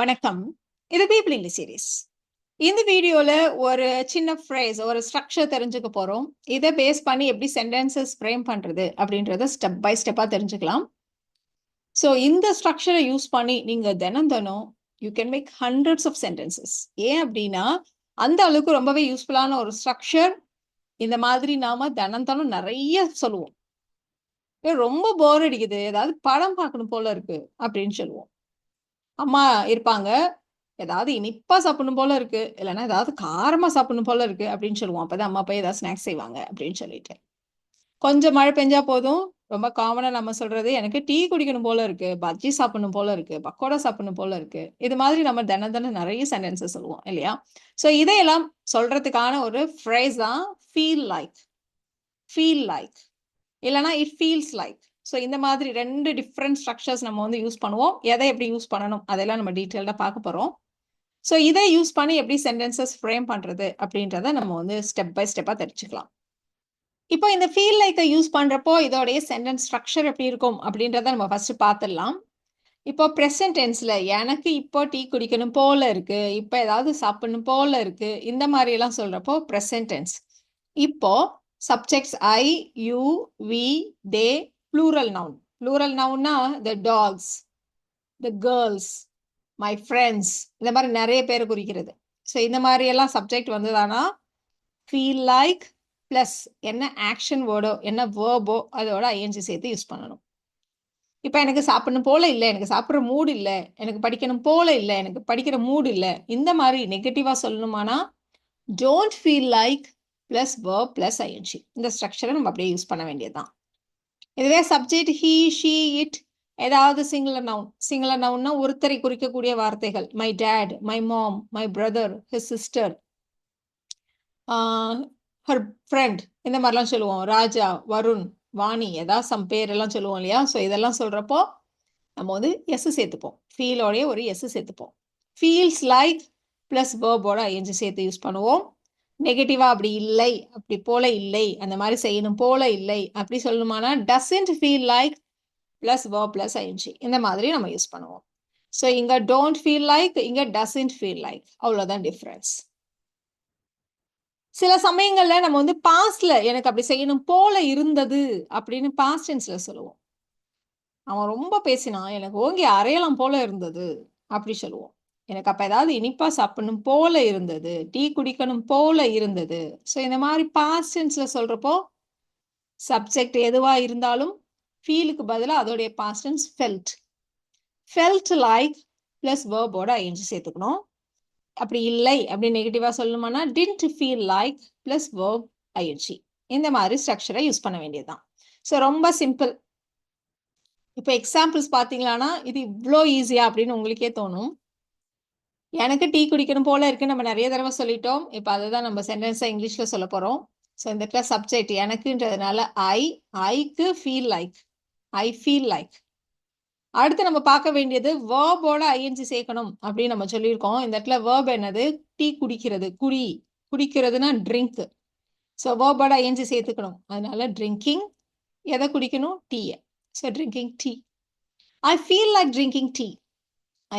வணக்கம். இது people English series. இந்த வீடியோல ஒரு சின்ன ஃப்ரேஸ், ஒரு ஸ்ட்ரக்சர் தெரிஞ்சுக்க போறோம். இதை பேஸ் பண்ணி எப்படி சென்டென்சஸ் ஃப்ரேம் பண்றது அப்படின்றத ஸ்டெப் பை ஸ்டெப்பா தெரிஞ்சுக்கலாம். ஸோ இந்த ஸ்ட்ரக்சரை யூஸ் பண்ணி நீங்க தினம் you can make hundreds of sentences. ஏன் அப்படின்னா அந்த அளவுக்கு ரொம்பவே யூஸ்ஃபுல்லான ஒரு ஸ்ட்ரக்சர். இந்த மாதிரி நாம தினம் நிறைய சொல்லுவோம். ரொம்ப போர் அடிக்குது, ஏதாவது படம் பார்க்கணும் போல இருக்கு அப்படின்னு சொல்லுவோம். அம்மா இருப்பாங்க, ஏதாவது இனிப்பா சாப்பிடணும் போல இருக்கு, இல்லைன்னா ஏதாவது காரமா சாப்பிடணும் போல இருக்கு அப்படின்னு சொல்லுவோம். அப்பதான் அம்மா போய் ஏதாவது ஸ்நாக்ஸ் செய்வாங்க அப்படின்னு சொல்லிட்டு. கொஞ்சம் மழை பெஞ்சா போதும், ரொம்ப காமனா நம்ம சொல்றது, எனக்கு டீ குடிக்கணும் போல இருக்கு, பஜ்ஜி சாப்பிடணும் போல இருக்கு, பக்கோடா சாப்பிடணும் போல இருக்கு. இது மாதிரி நம்ம தினம் நிறைய சென்டென்சஸ் சொல்லுவோம் இல்லையா? ஸோ இதையெல்லாம் சொல்றதுக்கான ஒரு ஃப்ரேஸ் தான் ஃபீல் லைக். ஃபீல் லைக் இல்லைன்னா இட் ஃபீல்ஸ் லைக். ஸோ இந்த மாதிரி 2 டிஃப்ரெண்ட் ஸ்ட்ரக்சர்ஸ் நம்ம வந்து யூஸ் பண்ணுவோம். எதை எப்படி யூஸ் பண்ணணும் அதெல்லாம் நம்ம டீட்டெயில்டாக பார்க்க போகிறோம். ஸோ இதை யூஸ் பண்ணி எப்படி சென்டென்சஸ் ஃப்ரேம் பண்ணுறது அப்படின்றத நம்ம வந்து ஸ்டெப் பை ஸ்டெப்பாக தெரிஞ்சுக்கலாம். இப்போ இந்த ஃபீல் லைக்கை யூஸ் பண்ணுறப்போ இதோடைய சென்டென்ஸ் ஸ்ட்ரக்சர் எப்படி இருக்கும் அப்படின்றத நம்ம ஃபர்ஸ்ட் பார்த்துடலாம். இப்போ ப்ரெசன்ட் டென்ஸில் எனக்கு இப்போ டீ குடிக்கணும் போல இருக்கு, இப்போ ஏதாவது சாப்பிடணும் போல இருக்கு, இந்த மாதிரி எல்லாம் சொல்றப்போ ப்ரெசன்ட் டென்ஸ். இப்போ subjects I, you, we, they, plural noun. Plural நவுன்னா the dogs, the girls, my friends, இந்த மாதிரி நிறைய பேர் குறிக்கிறது. ஸோ இந்த மாதிரி எல்லாம் சப்ஜெக்ட் வந்ததானா ஃபீல் லைக் ப்ளஸ் என்ன ஆக்ஷன் வேர்டோ என்ன வேர்போ அதோட ஐஎன்ஜி சேர்த்து யூஸ் பண்ணணும். இப்போ எனக்கு சாப்பிடணும் போல இல்லை, எனக்கு சாப்பிட்ற மூடு இல்லை, எனக்கு படிக்கணும் போல இல்லை, எனக்கு படிக்கிற மூடு இல்லை, இந்த மாதிரி நெகட்டிவாக சொல்லணுமானா don't feel like plus verb plus ING. இந்த ஸ்ட்ரக்சரை நம்ம அப்படியே யூஸ் பண்ண வேண்டியதுதான். இதுவே சப்ஜெக்ட் ஹீ, ஷீ, இட், ஏதாவது சிங்குலர் நவுன். சிங்குலர் நவுன்னா ஒருத்தரை குறிக்கக்கூடிய வார்த்தைகள். My dad, my mom, my brother, his sister, her friend, இந்த மாதிரிலாம் சொல்லுவோம். ராஜா, வருண், வாணி, ஏதாவது சம் பேரெல்லாம் சொல்லுவோம் இல்லையா? ஸோ இதெல்லாம் சொல்கிறப்போ நம்ம வந்து எஸ் சேர்த்துப்போம். ஃபீலோடைய ஒரு எஸ் சேர்த்துப்போம். ஃபீல்ஸ் லைக் ப்ளஸ் வேர்போட ஐஎன்ஜி சேர்த்து யூஸ் பண்ணுவோம். நெகட்டிவா அப்படி இல்லை, அப்படி போல இல்லை, அந்த மாதிரி செய்யணும் போல இல்லை அப்படி சொல்லணுமானா doesn't feel like plus verb plus ING, இந்த மாதிரி நம்ம யூஸ் பண்ணுவோம். ஸோ இங்க டோன்ட் ஃபீல் லைக், இங்க டசன்ட் ஃபீல் லைக், அவ்வளோதான் டிஃப்ரென்ஸ். சில சமயங்கள்ல நம்ம வந்து பாஸ்ட்ல எனக்கு அப்படி செய்யணும் போல இருந்தது அப்படின்னு பாஸ்ட் டென்ஸ்ல சொல்லுவோம். அவன் ரொம்ப பேசினான், எனக்கு ஓங்கி அறையலாம் போல இருந்தது அப்படி சொல்லுவோம். எனக்கு அப்ப ஏதாவது இனிப்பா சாப்பிடணும் போல இருந்தது, டீ குடிக்கணும் போல இருந்தது. ஸோ இந்த மாதிரி பாஸ்ட் டென்ஸ்ல சொல்றப்போ சப்ஜெக்ட் எதுவா இருந்தாலும் ஃபீலுக்கு பதிலா அதோடைய past tense felt. Felt like plus வேர்போட ஐஎன்ஜி சேர்த்துக்கணும். அப்படி இல்லை அப்படி நெகட்டிவா சொல்லணுமானா didn't feel like plus verb ING. இந்த மாதிரி ஸ்ட்ரக்சரை யூஸ் பண்ண வேண்டியதுதான். ஸோ ரொம்ப சிம்பிள். இப்போ எக்ஸாம்பிள்ஸ் பார்த்தீங்களானா இது இவ்வளோ ஈஸியா அப்படின்னு உங்களுக்கே தோணும். எனக்கு டீ குடிக்கணும் போல இருக்கு நம்ம நிறைய தடவை சொல்லிட்டோம். இப்போ அதுதான் நம்ம சென்டென்ஸா இங்கிலீஷ்ல சொல்ல போறோம். ஸோ இந்த இடத்துல சப்ஜெக்ட் எனக்குன்றதுனால ஐக்கு feel like, I feel like. அடுத்து நம்ம பார்க்க வேண்டியது வேர்போட ஐஎன்ஜி சேர்க்கணும் அப்படின்னு நம்ம சொல்லியிருக்கோம். இந்த இடத்துல வேர்ப் என்னது? டீ குடிக்கிறது, குடி, குடிக்கிறதுனா ட்ரிங்க். ஸோ வேர்போட ஐஎன்ஜி சேர்த்துக்கணும். அதனால ட்ரிங்கிங், எதை குடிக்கணும்? டீயை. So drinking tea. I feel like drinking tea,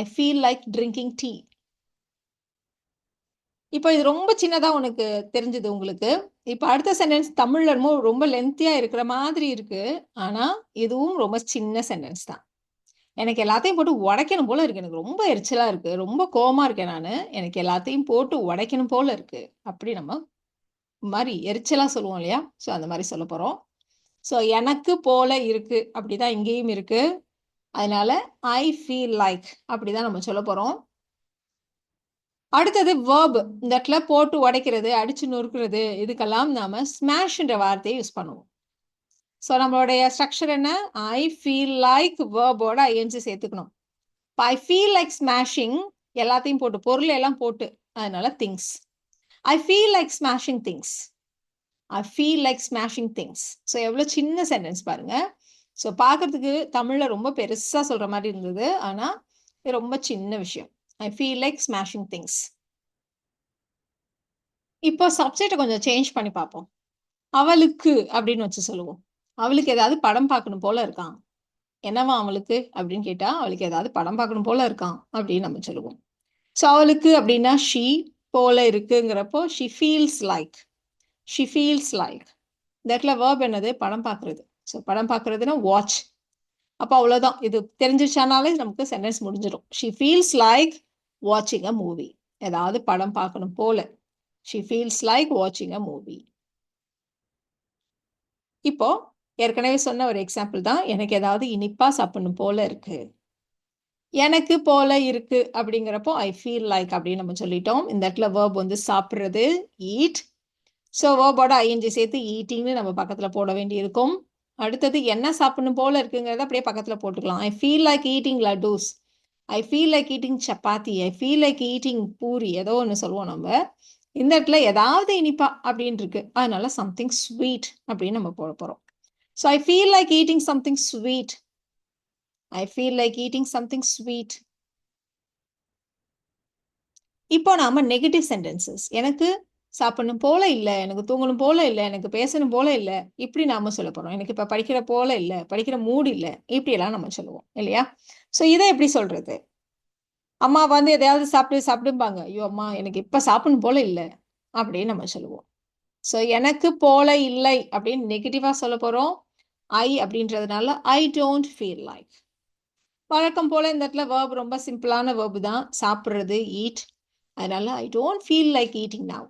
I feel like drinking tea. இப்போ இது ரொம்ப சின்னதா உனக்கு தெரிஞ்சது உங்களுக்கு. இப்போ அடுத்த சென்டென்ஸ் தமிழ்ல ரொம்ப லென்த்தியா இருக்கிற மாதிரி இருக்கு. ஆனா இதுவும் ரொம்ப சின்ன சென்டென்ஸ் தான். எனக்கு எல்லாத்தையும் போட்டு உடைக்கணும் போல இருக்கு, எனக்கு ரொம்ப எரிச்சலா இருக்கு, ரொம்ப கோவமா இருக்கேன் நானு, எனக்கு எல்லாத்தையும் போட்டு உடைக்கணும் போல இருக்கு அப்படி நம்ம மாதிரி எரிச்சலா சொல்லுவோம் இல்லையா? ஸோ அந்த மாதிரி சொல்ல போறோம். ஸோ எனக்கு போல இருக்கு அப்படிதான் இங்கேயும் இருக்கு. அதனால ஐ ஃபீல் லைக் அப்படிதான் நம்ம சொல்ல போறோம். அடுத்தது வேர்ப். இந்த இடத்துல போட்டு உடைக்கிறது, அடிச்சு நொறுக்கிறது, இதுக்கெல்லாம் நாம ஸ்மாஷ்ன்ற வார்த்தையை யூஸ் பண்ணுவோம். ஸோ நம்மளுடைய ஸ்ட்ரக்சர் என்ன? ஐ ஃபீல் லைக் வேர்போட ஐஎன்ஜி சேர்த்துக்கணும். இப்போ ஐ ஃபீல் லைக் ஸ்மாஷிங், எல்லாத்தையும் போட்டு, பொருள் எல்லாம் போட்டு, அதனால things. I feel like smashing things, I feel like smashing things. So எவ்வளோ சின்ன சென்டென்ஸ் பாருங்க. ஸோ பார்க்கறதுக்கு தமிழ்ல ரொம்ப பெருசா சொல்ற மாதிரி இருந்தது, ஆனா இது ரொம்ப சின்ன விஷயம். I feel like smashing things. இப்போ சப்ஜெக்ட் கொஞ்சம் சேஞ்ச் பண்ணி பார்ப்போம். அவளுக்கு அப்படின்னு வச்சு சொல்லுவோம். அவளுக்கு ஏதாவது படம் பார்க்கணும் போல இருக்கான். என்னவா அவளுக்கு அப்படின்னு கேட்டா அவளுக்கு ஏதாவது படம் பார்க்கணும் போல இருக்கான் அப்படின்னு நம்ம சொல்லுவோம். ஸோ அவளுக்கு அப்படின்னா ஷீ, போல இருக்குங்கிறப்போ she feels like. She feels like. இந்த இடத்துல வேர்ப் என்னது? படம் பார்க்கறது. ஸோ படம் பார்க்கறதுன்னா வாட்ச். அப்போ அவ்வளோதான். இது தெரிஞ்சிச்சானாலே நமக்கு சென்டென்ஸ் முடிஞ்சிடும். ஷி ஃபீல்ஸ் லைக் வாட்சிங் அ மூவி. ஏதாவது படம் பார்க்கணும் போல. ஷி ஃபீல்ஸ் லைக் வாட்சிங் அ மூவி. இப்போ ஏற்கனவே சொன்ன ஒரு எக்ஸாம்பிள் தான். எனக்கு ஏதாவது இனிப்பா சாப்பிடணும் போல இருக்கு. எனக்கு போல இருக்கு அப்படிங்கிறப்போ ஐ ஃபீல் லைக் அப்படின்னு நம்ம சொல்லிட்டோம். இந்த இடத்துல வேர்ப் வந்து சாப்பிட்றது, ஈட். ஸோ வேர்போட ஐஎன்ஜி சேர்த்து ஈட்டிங்னு நம்ம பக்கத்தில் போட வேண்டி இருக்கும். அடுத்தது என்ன சாப்பிடணும் போல இருக்குங்கிறத அப்படியே பக்கத்தில் போட்டுக்கலாம். I feel like eating லட்டூஸ். I feel like eating chapati. I feel like eating puri. ஏதோ ஒன்று சொல்லுவோம் நம்ம. இந்த இடத்துல ஏதாவது இனிப்பா அப்படின்னு இருக்கு. அதனால சம்திங் ஸ்வீட் அப்படின்னு நம்ம போட போகிறோம். So I feel like eating something sweet. I feel like eating something sweet. இப்போ நாம நெகட்டிவ் சென்டென்சஸ். எனக்கு சாப்பிடணும் போல இல்லை, எனக்கு தூங்கணும் போல இல்லை, எனக்கு பேசணும் போல இல்லை, இப்படி நாம சொல்ல போறோம். எனக்கு இப்போ படிக்கிற போல இல்லை, படிக்கிற மூடு இல்லை, இப்படியெல்லாம் நம்ம சொல்லுவோம் இல்லையா? ஸோ இதை எப்படி சொல்றது? அம்மா வந்து எதையாவது சாப்பிடும்பாங்க. ஐயோ அம்மா எனக்கு இப்போ சாப்பிடணும் போல இல்லை அப்படின்னு நம்ம சொல்லுவோம். ஸோ எனக்கு போல இல்லை அப்படின்னு நெகட்டிவா சொல்ல போறோம். ஐ அப்படின்றதுனால ஐ டோன்ட் ஃபீல் லைக். வழக்கம் போல இந்த இடத்துல வேர்ப் ரொம்ப சிம்பிளான வேர்பு தான். சாப்பிட்றது, ஈட். அதனால I don't feel like eating now.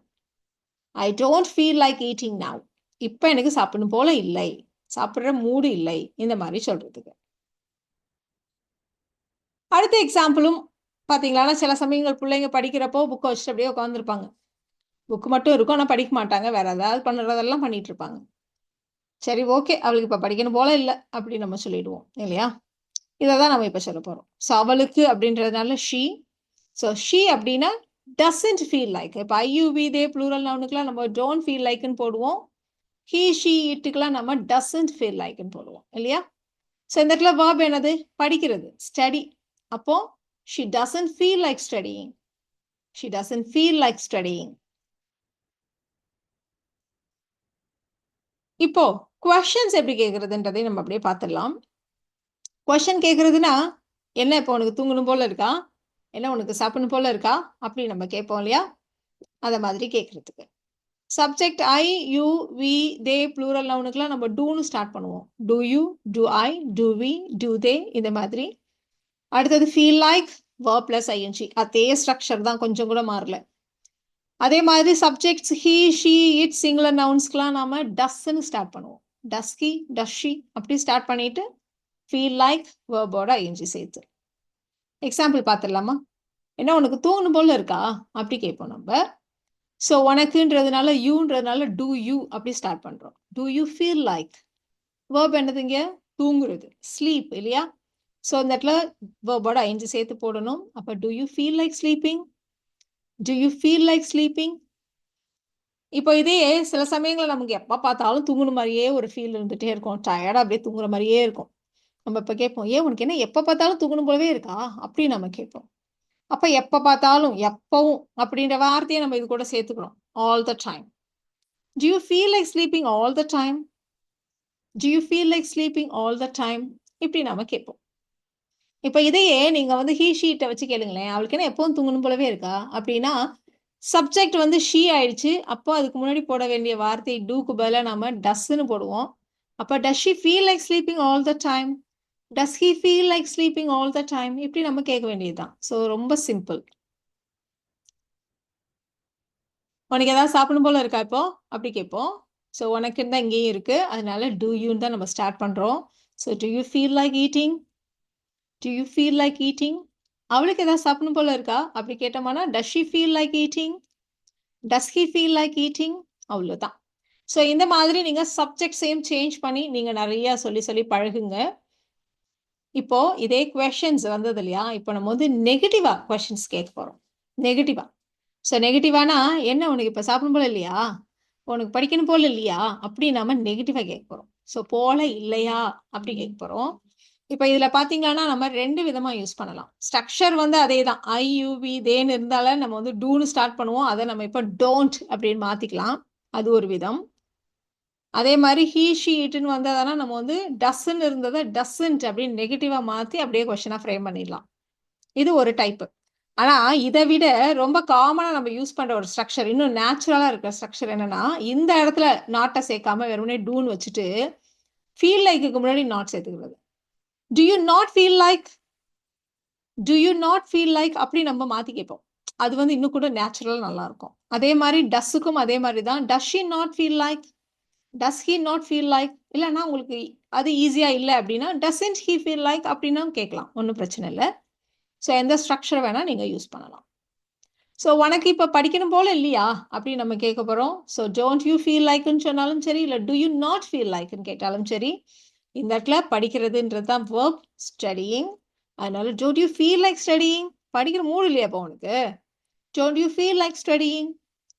I don't feel like eating now. இப்போ எனக்கு சாப்பிடணும் போல இல்லை, சாப்பிட்ற மூடு இல்லை, இந்த மாதிரி சொல்றதுக்கு. அடுத்த எக்ஸாம்பிளும் பார்த்தீங்களா, சில சமயங்கள் பிள்ளைங்க படிக்கிறப்போ புக்கை வச்சுட்டு அப்படியே உட்காந்துருப்பாங்க. புக்கு மட்டும் இருக்கும், ஆனால் படிக்க மாட்டாங்க. வேற ஏதாவது பண்ணுறதெல்லாம் பண்ணிட்டு இருப்பாங்க. சரி, ஓகே, அவளுக்கு இப்போ படிக்கணும் போல இல்லை அப்படின்னு நம்ம சொல்லிடுவோம் இல்லையா? இதை தான் நம்ம இப்போ சொல்ல போகிறோம். ஸோ அவளுக்கு அப்படின்றதுனால ஷீ. ஸோ ஷீ அப்படின்னா டசன்ட் ஃபீல் லைக். இப்போ ஐயூவி தே ப்ளூரல் நவுனுக்குலாம் நம்ம டோன்ட் ஃபீல் லைக்னு போடுவோம். ஹீ ஷீ இட்டுக்கெல்லாம் நம்ம டசன்ட் ஃபீல் லைக்னு போடுவோம் இல்லையா? ஸோ இந்த இடத்துல வேர்ப் என்னது? படிக்கிறது, ஸ்டடி. அப்போ she doesn't feel like studying. She doesn't feel like studying. இப்போ கொஸ்டின்ஸ் எப்படி கேட்கறதுன்றதை நம்ம அப்படியே பார்த்துடலாம். கொஸ்டின் கேட்கறதுனா என்ன? இப்போ உனக்கு தூங்கணும் போல இருக்கா, என்ன உனக்கு சாப்பிடணும் போல இருக்கா, அப்படி நம்ம கேட்போம் இல்லையா? அதை மாதிரி கேட்கறதுக்கு subject I, you, we, they plural நவுனுக்குலாம் நம்ம டூன்னு ஸ்டார்ட் பண்ணுவோம். Do you, do I, do we, do they, இந்த மாதிரி. அடுத்தது feel like, verb plus ing. அதே ஸ்ட்ரக்சர் தான், கொஞ்சம் கூட மாறல. அதே மாதிரி subjects he, she, it, singular நவுன்ஸ்க்குலாம் நாம டஸ்ன்னு ஸ்டார்ட் பண்ணுவோம். டஸ்கி, டஷி அப்படி ஸ்டார்ட் பண்ணிட்டு ஃபீல் லைக் வேர்போட ஐஎன்ஜி சேர்த்து. எக்ஸாம்பிள் பார்த்துடலாமா? என்ன உனக்கு தூங்கணும் போல இருக்கா அப்படி கேட்போம் நம்ம. ஸோ உனக்குன்றதுனால யூன்றதுனால டூ யூ அப்படி ஸ்டார்ட் பண்ணுறோம். Do you feel like. Verb என்னதுங்க? தூங்குறது, ஸ்லீப் இல்லையா? ஸோ இந்த இடத்துல வேர்போட ஐஎன்ஜி சேர்த்து போடணும். அப்போ do you feel like sleeping? Do you feel like sleeping? இப்போ இதே சில சமயங்களில் நமக்கு எப்போ பார்த்தாலும் தூங்குற மாதிரியே ஒரு ஃபீல் இருந்துகிட்டே இருக்கும். டயர்டாக அப்படியே தூங்குற மாதிரியே இருக்கும். நம்ம இப்போ கேட்போம், ஏன் உனக்கு என்ன எப்போ பார்த்தாலும் தூங்கணும் போலவே இருக்கா அப்படின்னு நம்ம கேட்போம். அப்போ எப்போ பார்த்தாலும், எப்பவும் அப்படின்ற வார்த்தையை நம்ம இது கூட சேர்த்துக்கணும். All the time. To you feel like sleeping all the time? To you feel like sleeping all the time? இப்படி நம்ம கேட்போம். இப்போ இதையே நீங்கள் வந்து ஹீ ஷீட்டை வச்சு கேளுங்களேன். அவளுக்கு என்ன எப்பவும் தூங்கணும் போலவே இருக்கா அப்படின்னா, சப்ஜெக்ட் வந்து ஷீ ஆயிடுச்சு. அப்போ அதுக்கு முன்னாடி போட வேண்டிய வார்த்தை டூக்கு பதிலாக நம்ம டஸ்ன்னு போடுவோம். அப்போ டஸ் she feel like sleeping all the time? Does he feel like sleeping all the time? இப்படி நம்ம கேட்க வேண்டியது தான். ஸோ ரொம்ப சிம்பிள். உனக்கு ஏதாவது சாப்பிடணும் போல இருக்கா இப்போ அப்படி கேட்போம். ஸோ உனக்குன்னு தான் இங்கேயும் இருக்கு, அதனால டூ யூன்னு தான் நம்ம ஸ்டார்ட் பண்ணுறோம். So to you feel like eating? To you feel like eating? அவளுக்கு ஏதாவது சாப்பிடணும் போல இருக்கா அப்படி கேட்டோம்னா டஸ் she feel like eating? Does he feel like eating? அவ்வளோதான். ஸோ இந்த மாதிரி நீங்கள் சப்ஜெக்ட்ஸையும் சேஞ்ச் பண்ணி நீங்கள் நிறையா சொல்லி பழகுங்க. இப்போ இதே கொஷின்ஸ் வந்தது இல்லையா? இப்போ நம்ம வந்து நெகட்டிவா கொஷின்ஸ் கேட்க போகிறோம். நெகட்டிவா. ஸோ நெகட்டிவானா என்ன? உனக்கு இப்போ சாப்பிடணும் போல இல்லையா, உனக்கு படிக்கணும் போல இல்லையா, அப்படி நாம நெகட்டிவாக கேட்க போகிறோம். ஸோ போல இல்லையா அப்படி கேட்க போகிறோம். இப்போ இதில் பார்த்தீங்கன்னா நம்ம ரெண்டு விதமாக யூஸ் பண்ணலாம். ஸ்ட்ரக்சர் வந்து அதே தான். ஐ, யூ, வி, தேன்னு இருந்தாலும் நம்ம வந்து டூன்னு ஸ்டார்ட் பண்ணுவோம். அதை நம்ம இப்போ டோன்ட் அப்படின்னு மாற்றிக்கலாம். அது ஒரு விதம். அதே மாதிரி he she itன்னு வந்ததானா நம்ம வந்து டஸ்ன்னு இருந்ததை டஸ்ன்ட் அப்படின்னு நெகட்டிவா மாத்தி அப்படியே கொஸ்டினா ஃப்ரேம் பண்ணிடலாம். இது ஒரு டைப். ஆனா இதை விட ரொம்ப காமனா நம்ம யூஸ் பண்ற ஒரு ஸ்ட்ரக்சர், இன்னும் நேச்சுரலா இருக்கிற ஸ்ட்ரக்சர் என்னன்னா, இந்த இடத்துல நாட்டை சேர்க்காம வெறுமனே டூன்னு வச்சுட்டு ஃபீல் லைக்கு முன்னாடி நாட் சேர்த்துக்கிறது. Do you not feel like, do you not feel like அப்படி நம்ம மாத்தி கேட்போம். அது வந்து இன்னும் கூட நேச்சுரலா நல்லா இருக்கும். அதே மாதிரி டஸ்ஸுக்கும் அதே மாதிரி தான். டஸ் she not feel like, does he not feel like. இல்லைன்னா உங்களுக்கு அது ஈஸியா இல்லை அப்படின்னா டசன்ட் ஹி ஃபீல் லைக் அப்படின்னா கேட்கலாம், ஒன்றும் பிரச்சனை இல்லை. ஸோ எந்த ஸ்ட்ரக்சர் வேணா நீங்க யூஸ் பண்ணலாம். ஸோ உனக்கு இப்போ படிக்கணும் போல இல்லையா அப்படின்னு நம்ம கேட்க போறோம். ஸோ டோன்ட் யூ ஃபீல் லைக்னு சொன்னாலும் சரி, இல்லை டு யூ நாட் ஃபீல் லைக்னு கேட்டாலும் சரி, இந்த இடத்துல படிக்கிறதுன்றது தான் verb, studying. அதனால don't you feel like studying, படிக்கிற மூடு இல்லையாப்பா உனக்கு, don't you feel like studying,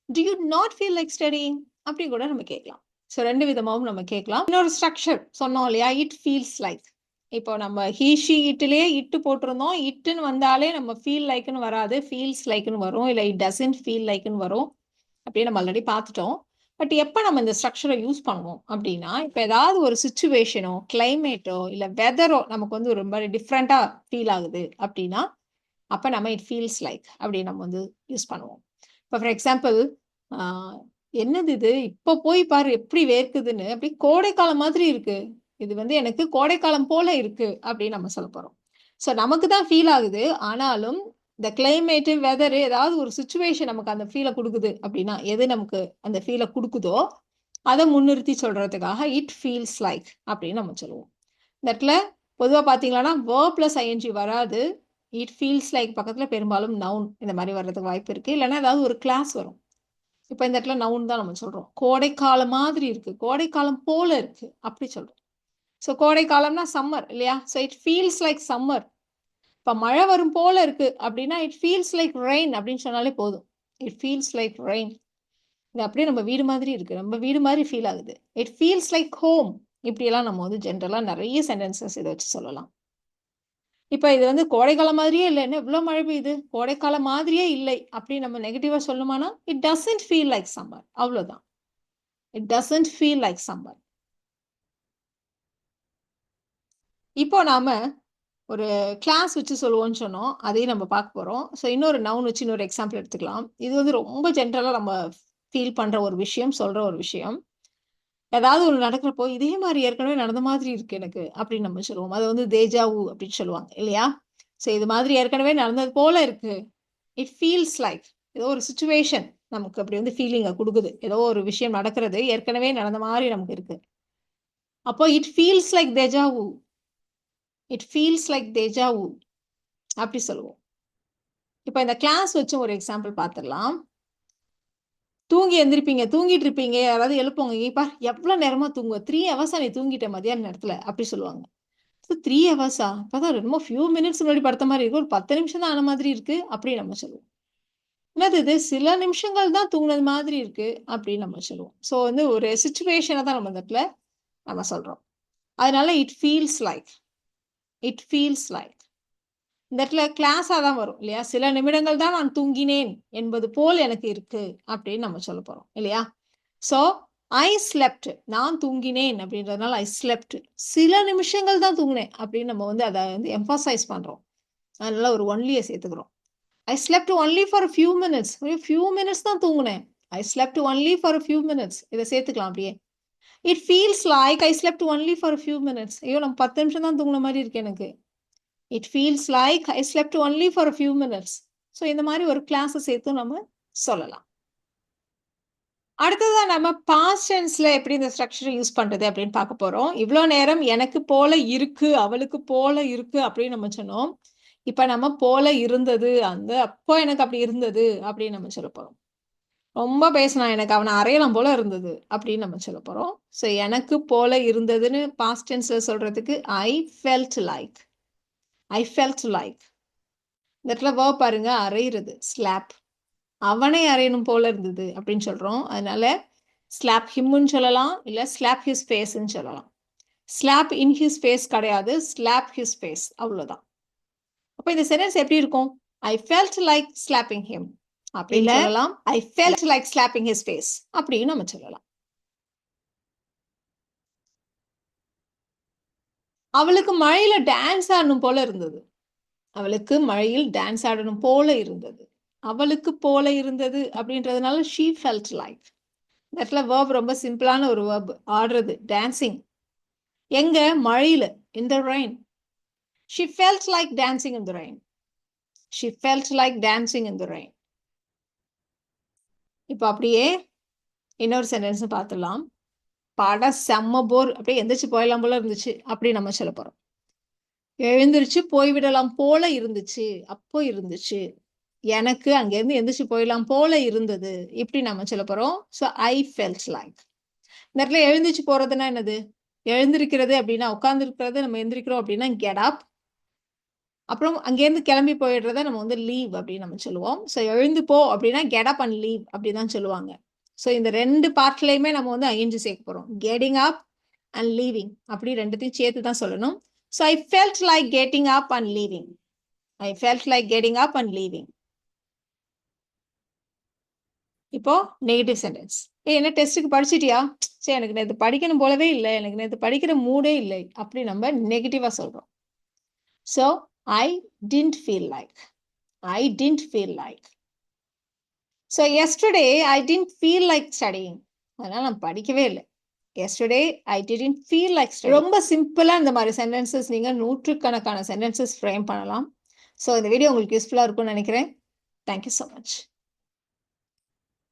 to you not feel like studying அப்படி கூட நம்ம கேட்கலாம். ஸோ ரெண்டு விதமாகவும் நம்ம கேட்கலாம். இன்னொரு ஸ்ட்ரக்சர் சொன்னோம் இல்லையா, இட் ஃபீல்ஸ் லைக். இப்போ நம்ம he she itலயே இட்டு போட்டிருந்தோம். இட்டுன்னு வந்தாலே நம்ம ஃபீல் லைக்னு வராது, ஃபீல்ஸ் லைக்னு வரும், இல்லை இட் டசன்ட் ஃபீல் லைக்னு வரும். அப்படியே நம்ம ஆல்ரெடி பார்த்துட்டோம். பட் எப்போ நம்ம இந்த ஸ்ட்ரக்சரை யூஸ் பண்ணுவோம் அப்படின்னா, இப்போ ஏதாவது ஒரு சுச்சுவேஷனோ கிளைமேட்டோ இல்லை வெதரோ நமக்கு வந்து ரொம்ப டிஃப்ரெண்ட்டாக ஃபீல் ஆகுது அப்படின்னா, அப்போ நம்ம இட் ஃபீல்ஸ் லைக் அப்படி நம்ம வந்து யூஸ் பண்ணுவோம். இப்போ ஃபார் எக்ஸாம்பிள், என்னது இது இப்போ போய் பாரு எப்படி வேர்க்குதுன்னு, அப்படி கோடைக்காலம் மாதிரி இருக்கு, இது வந்து எனக்கு கோடைக்காலம் போல இருக்கு அப்படின்னு நம்ம சொல்ல போறோம். ஸோ நமக்கு தான் ஃபீல் ஆகுது, ஆனாலும் இந்த கிளைமேட்டு வெதரு ஏதாவது ஒரு சுச்சுவேஷன் நமக்கு அந்த ஃபீலை கொடுக்குது அப்படின்னா, எது நமக்கு அந்த ஃபீலை கொடுக்குதோ அதை முன்னிறுத்தி சொல்றதுக்காக இட் ஃபீல்ஸ் லைக் அப்படின்னு நம்ம சொல்லுவோம். இந்த இடத்துல பொதுவாக பார்த்தீங்கன்னா verb plus ing வராது. இட் ஃபீல்ஸ் லைக் பக்கத்தில் பெரும்பாலும் நவுன் இந்த மாதிரி வர்றதுக்கு வாய்ப்பு இருக்கு, இல்லைன்னா ஏதாவது ஒரு கிளாஸ் வரும். இப்போ இந்த இடத்துல நவுன் தான் நம்ம சொல்றோம். கோடைக்காலம் மாதிரி இருக்கு, கோடைக்காலம் போல இருக்கு அப்படி சொல்றோம். ஸோ கோடைக்காலம்னா சம்மர் இல்லையா, so it feels like summer. இப்போ மழை வரும் போல இருக்கு அப்படின்னா இட் ஃபீல்ஸ் லைக் ரெயின் அப்படின்னு சொன்னாலே போதும். இட் ஃபீல்ஸ் லைக் ரெயின், இது அப்படியே நம்ம வீடு மாதிரி இருக்கு, நம்ம வீடு மாதிரி ஃபீல் ஆகுது. இட் ஃபீல்ஸ் லைக் ஹோம், இப்படியெல்லாம் நம்ம வந்து ஜென்ரலாக நிறைய சென்டென்சஸ் இதை வச்சு சொல்லலாம். இப்போ இது வந்து கோடைக்காலம் மாதிரியே இல்லை, என்ன இவ்வளோ மழை பெய்யுது, கோடைக்காலம் மாதிரியே இல்லை அப்படி நம்ம நெகட்டிவாக சொல்லுமானா it doesn't feel like summer, அவ்வளோதான். It doesn't feel like summer. இப்போ நாம ஒரு கிளாஸ் வச்சு சொல்லுவோம்னு சொன்னோம், அதையும் நம்ம பார்க்க போறோம். ஸோ இன்னொரு நவுன் வச்சு இன்னொரு எக்ஸாம்பிள் எடுத்துக்கலாம். இது வந்து ரொம்ப ஜென்ரலாக நம்ம ஃபீல் பண்ற ஒரு விஷயம், சொல்ற ஒரு விஷயம். ஏதாவது ஒன்று நடக்கிறப்போ இதே மாதிரி ஏற்கனவே நடந்த மாதிரி இருக்கு எனக்கு அப்படின்னு நம்ம சொல்லுவோம். அதை வந்து தேஜாவு அப்படின்னு சொல்லுவாங்க இல்லையா. ஸோ இது மாதிரி ஏற்கனவே நடந்தது போல இருக்கு, இட் ஃபீல்ஸ் லைக். ஏதோ ஒரு சுச்சுவேஷன் நமக்கு அப்படி வந்து ஃபீலிங்கை கொடுக்குது, ஏதோ ஒரு விஷயம் நடக்கிறது ஏற்கனவே நடந்த மாதிரி நமக்கு இருக்கு. அப்போ it feels like deja vu, it feels like deja vu அப்படி சொல்லுவோம். இப்போ இந்த கிளாஸ் வச்சு ஒரு எக்ஸாம்பிள் பார்த்துடலாம். தூங்கி எந்திரிப்பீங்க, தூங்கிட்டு இருப்பீங்க, யாராவது எழுப்புவாங்க, இப்பா எவ்வளோ நேரமா தூங்குவ, 3 ஹவர்ஸா நீ தூங்கிட்ட மதியான நேரத்துல அப்படி சொல்லுவாங்க. 3 ஹவர்ஸா, இப்பதான் ரொம்ப ஃபியூ மினிட்ஸ் முன்னாடி படுத்த மாதிரி இருக்கு, ஒரு 10 நிமிஷம் தான் ஆன மாதிரி இருக்கு அப்படின்னு நம்ம சொல்லுவோம். என்னது இது, சில நிமிஷங்கள் தான் தூங்குனது மாதிரி இருக்கு அப்படின்னு நம்ம சொல்லுவோம். ஸோ வந்து ஒரு சுச்சுவேஷனை தான் நம்ம இந்த இடத்துல நம்ம சொல்றோம். அதனால it feels like, it feels like இந்த இடத்துல கிளாஸா தான் வரும் இல்லையா. சில நிமிடங்கள் தான் நான் தூங்கினேன் என்பது போல் எனக்கு இருக்கு அப்படின்னு நம்ம சொல்ல போறோம் இல்லையா. ஸோ ஐ ஸ்லெப்ட், நான் தூங்கினேன் அப்படின்றதுனால ஐ ஸ்லெப்ட், சில நிமிஷங்கள் தான் தூங்கினேன் அப்படின்னு நம்ம வந்து அதை வந்து எம்பசைஸ் பண்றோம். அதனால ஒரு ஒன்லியை சேர்த்துக்கிறோம். I slept only for few minutes, few minutes தான் தூங்கினேன், I slept only for few minutes இதை சேர்த்துக்கலாம் அப்படியே. It feels like I slept only for few minutes, ஐயோ நம்ம 10 நிமிஷம் தான் தூங்கின மாதிரி இருக்கு எனக்கு, it feels like I slept only for few minutes. So இந்த மாதிரி ஒரு கிளாஸை சேர்த்து நம்ம சொல்லலாம். அடுத்ததான் நம்ம பாஸ்ட் டென்ஸ்ல எப்படி இந்த ஸ்ட்ரக்சரை யூஸ் பண்றது அப்படின்னு பார்க்க போறோம். இவ்வளோ நேரம் எனக்கு போல இருக்கு, அவளுக்கு போல இருக்கு அப்படின்னு நம்ம சொன்னோம். இப்ப நம்ம போல இருந்தது, அந்த அப்போ எனக்கு அப்படி இருந்தது அப்படின்னு நம்ம சொல்ல போறோம். ரொம்ப பேசினா எனக்கு அவனை அறையலாம் போல இருந்தது அப்படின்னு நம்ம சொல்ல போறோம். ஸோ எனக்கு போல இருந்ததுன்னு பாஸ்ட் டென்ஸ்ல சொல்றதுக்கு ஐ ஃபெல்ட் லைக், ஐ ஃபெல்ட் லைக். இந்த இடத்துல verb பாருங்க, அறையிறது, ஸ்லாப். அவனை அறையணும் போல இருந்தது அப்படின்னு சொல்றோம். அதனால ஸ்லாப் ஹிம்னு சொல்லலாம், இல்ல ஸ்லாப் ஹிஸ் ஃபேஸ்ன்னு சொல்லலாம். ஸ்லாப் இன் ஹிஸ் ஃபேஸ் கிடையாது, ஸ்லாப் ஹிஸ் ஃபேஸ், அவ்வளவுதான். அப்ப இந்த சென்டென்ஸ் எப்படி இருக்கும், I felt like slapping him அப்படின்னு சொல்லலாம், I felt like slapping his face அப்படின்னு நம்ம சொல்லலாம். அவளுக்கு மழையில டான்ஸ் ஆடணும் போல இருந்தது. அவளுக்கு மழையில் டான்ஸ் ஆடணும் போல இருந்தது. அவளுக்கு போல இருந்தது அப்படின்றதுனால she felt like. இந்த இடத்துல verb ரொம்ப சிம்பிளான ஒரு verb. ஆடுறது, dancing. எங்க? மழையில, in the rain. She felt like dancing in the rain. She felt like dancing in the rain. இப்போ அப்படியே இன்னொரு சென்டென்ஸ் பார்த்துடலாம். பாட செம்ம போர், அப்படியே எந்திரிச்சு போயிடலாம் போல இருந்துச்சு அப்படி நம்ம சொல்ல போறோம். எழுந்திருச்சு போய்விடலாம் போல இருந்துச்சு, அப்போ இருந்துச்சு. எனக்கு அங்கேருந்து எந்திரிச்சு போயிடலாம் போல இருந்தது, இப்படி நம்ம சொல்ல போறோம். So I felt like. இந்த இடத்துல எழுந்திருச்சு போறதுன்னா என்னது? எழுந்திருக்கிறது அப்படின்னா உட்கார்ந்துருக்கிறது, நம்ம எந்திரிக்கிறோம் அப்படின்னா கெட் அப். அப்புறம் அங்கேருந்து கிளம்பி போயிடுறத நம்ம வந்து லீவ் அப்படின்னு நம்ம சொல்லுவோம். ஸோ எழுந்து போ அப்படின்னா கெட் அப் அண்ட் லீவ் அப்படி தான் சொல்லுவாங்க. ஸோ இந்த 2 பார்ட்லையுமே நம்ம வந்து ஐஎன்ஜி சேர்க்க போறோம். கெட்டிங் அப் அண்ட் லீவிங் அப்படி 2த்தையும் சேர்த்து தான் சொல்லணும். So I felt like getting up and leaving. I felt like getting up and leaving. இப்போ நெகட்டிவ் சென்டென்ஸ். என்ன டெஸ்ட்டுக்கு படிச்சிட்டியா? சரி, எனக்கு நேற்று படிக்கணும் போலவே இல்லை, எனக்கு நேற்று படிக்கிற மூடே இல்லை, அப்படி நம்ம நெகட்டிவா சொல்றோம். So I tint feel like. I tint feel like. So yesterday I tint feel like studying. அதனால நான் படிக்கவே இல்லை. Yesterday I didn't feel like studying. ரொம்ப சிம்பிளா இந்த மாதிரி சென்டென்சஸ் நீங்க நூற்றுக்கணக்கான சென்டென்சஸ் ஃப்ரேம் பண்ணலாம். ஸோ இந்த வீடியோ உங்களுக்கு யூஸ்ஃபுல்லா இருக்கும்னு நினைக்கிறேன். Thank you so much.